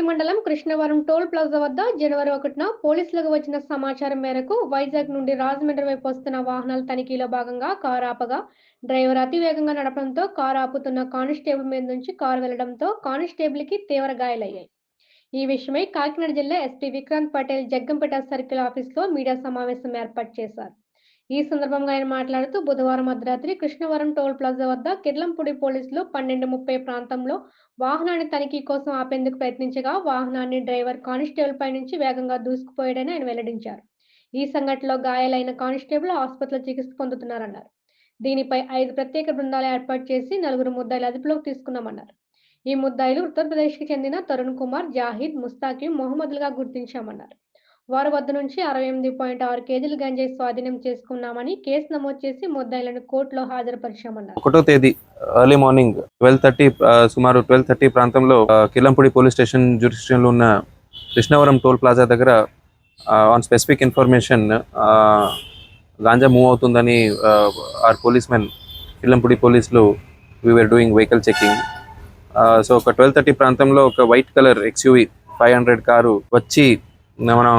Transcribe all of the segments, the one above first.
మండలం Krishnavaram toll plaza వద్ద జనవరి 1న పోలీసులకు వచ్చిన సమాచారం మేరకు వైజాగ్ నుండి రాజమండ్రి వైపు వస్తున్న వాహనాల తనిఖీలో భాగంగా కారు ఆపగా డ్రైవర్ అతి వేగంగా నడపడంతో కారు ఆపుతున్న కానిస్టేబుల్ మీద నుంచి కారు వెళ్లడంతో కానిస్టేబుల్కి తీవ్ర గాయాలయ్యాయి. ఈ విషయమై కాకినాడ జిల్లా ఎస్పీ విక్రాంత్ పటేల్ జగ్గంపేట సర్కిల్ ఆఫీసులో మీడియా సమావేశం ఏర్పాటు చేశారు. ఈ సందర్భంగా ఆయన మాట్లాడుతూ బుధవారం అర్ధరాత్రి కృష్ణవరం టోల్ ప్లాజా వద్ద కిర్లంపూడి పోలీసులు 12:30 ప్రాంతంలో వాహనాన్ని తనిఖీ కోసం ఆపేందుకు ప్రయత్నించగా వాహనాన్ని డ్రైవర్ కానిస్టేబుల్ పై నుంచి వేగంగా దూసుకుపోయాడని ఆయన వెల్లడించారు. ఈ సంఘటనలో గాయాలైన కానిస్టేబుల్ ఆసుపత్రిలో చికిత్స పొందుతున్నారన్నారు. దీనిపై 5 ప్రత్యేక బృందాలు ఏర్పాటు చేసి 4 ముద్దాయిలు అదుపులోకి తీసుకున్నామన్నారు. ఈ ముద్దాయిలు ఉత్తరప్రదేశ్కి చెందిన తరుణ్ కుమార్, జాహిద్, ముస్తాకిం, మొహమ్మద్లుగా గుర్తించామన్నారు. వారి వద్ద నుంచి 68.6 కేజీల గంజాయి స్వాధీనం చేసుకున్నామని, కేసు నమోదు చేసి ముద్దాయిలను కోర్టులో హాజరుపరిచామన్నారు. 1వ తేదీ ఎర్లీ మార్నింగ్ 12:30 సుమారు 12:30 ప్రాంతంలో కిర్లంపూడి పోలీస్ స్టేషన్ జ్యూరిస్డిక్షన్లో ఉన్న కృష్ణవరం టోల్ ప్లాజా దగ్గర on specific information ganja move అవుతుందని ఆర్ పోలీస్ మెన్ కిర్లంపూడి పోలీసులు we're doing vehicle checking. So ఒక 12:30 ప్రాంతంలో ఒక వైట్ కలర్ XUV 500 కారు వచ్చి మనం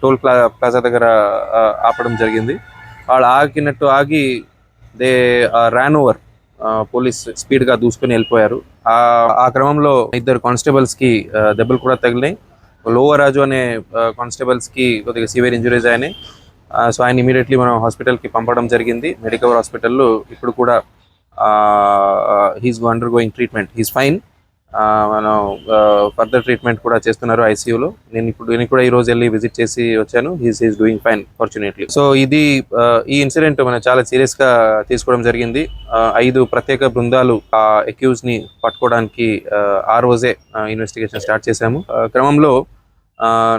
టోల్ ప్లాజా దగ్గర ఆపడం జరిగింది. వాళ్ళు ఆగినట్టు ఆగి దే ర్యాన్ ఓవర్ పోలీస్ స్పీడ్గా దూసుకొని వెళ్ళిపోయారు. ఆ క్రమంలో 2 కానిస్టేబుల్స్కి దెబ్బలు కూడా తగిలినాయి. లోవరాజు అనే కానిస్టేబుల్స్కి కొద్దిగా సివియర్ ఇంజురీస్ అయినాయి. సో ఆయన ఇమీడియట్లీ మనం హాస్పిటల్కి పంపడం జరిగింది. మెడికవర్ హాస్పిటల్లో ఇప్పుడు కూడా he's under going treatment. He's fine. మనం ఫర్దర్ ట్రీట్మెంట్ కూడా చేస్తున్నారు ICUలో. నేను కూడా ఈరోజు వెళ్ళి విజిట్ చేసి వచ్చాను. He's doing fine fortunately. So ఈ ఇన్సిడెంట్ మనం చాలా సీరియస్గా తీసుకోవడం జరిగింది. 5 ప్రత్యేక బృందాలు ఆ అక్యూజ్ని పట్టుకోవడానికి ఆ రోజే ఇన్వెస్టిగేషన్ స్టార్ట్ చేశాము. క్రమంలో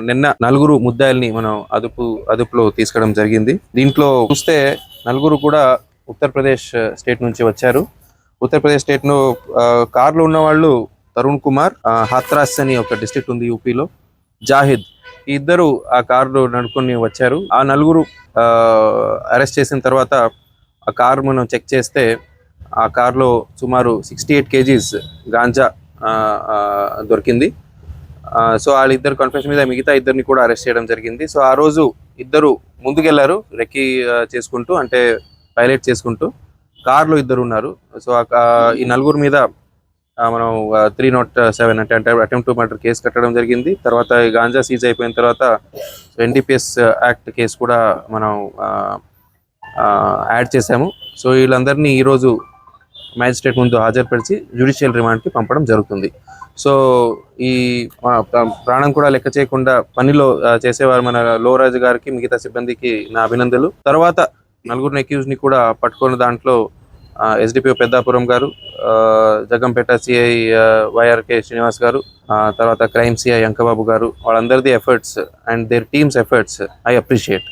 నిన్న 4 ముద్దాయిల్ని మనం అదుపులో తీసుకోవడం జరిగింది. దీంట్లో చూస్తే 4 కూడా ఉత్తరప్రదేశ్ స్టేట్ నుంచి వచ్చారు. ఉత్తరప్రదేశ్ స్టేట్ను కార్లో ఉన్న వాళ్ళు తరుణ్ కుమార్, హాత్రాస్ అని ఒక డిస్ట్రిక్ట్ ఉంది యూపీలో, జాహిద్, ఈ ఇద్దరు ఆ కారులో నడుపుకొని వచ్చారు. ఆ 4 అరెస్ట్ చేసిన తర్వాత ఆ కారు మనం చెక్ చేస్తే ఆ కారులో సుమారు 68 kgs గాంజా దొరికింది. సో వాళ్ళిద్దరు కన్ఫెషన్ మీద మిగతా ఇద్దరిని కూడా అరెస్ట్ చేయడం జరిగింది. సో ఆ రోజు ఇద్దరు ముందుకెళ్లారు రెక్కీ చేసుకుంటూ, అంటే పైలట్ చేసుకుంటూ. కార్లో 2 ఉన్నారు. సో ఈ 4 మీద మనం 307 అంటే అటెంప్ట్ టు మర్డర్ కేసు కట్టడం జరిగింది. తర్వాత ఈ గాంజా సీజ్ అయిపోయిన తర్వాత NDPS యాక్ట్ కేసు కూడా మనం యాడ్ చేశాము. సో వీళ్ళందరినీ ఈరోజు మ్యాజిస్ట్రేట్ ముందు హాజరుపరిచి జ్యుడిషియల్ రిమాండ్కి పంపడం జరుగుతుంది. సో ఈ ప్రాణం కూడా లెక్క చేయకుండా పనిలో చేసేవారు మన లోరాజు గారికి, మిగతా సిబ్బందికి నా అభినందనలు. తర్వాత 4 అక్యూజ్ని కూడా పట్టుకున్న దాంట్లో SDPO పెద్దాపురం గారు, జగ్గంపేట CI YRK శ్రీనివాస్ గారు, తర్వాత క్రైమ్ CI అంకబాబు గారు, వాళ్ళందరిది efforts and their teams efforts I appreciate.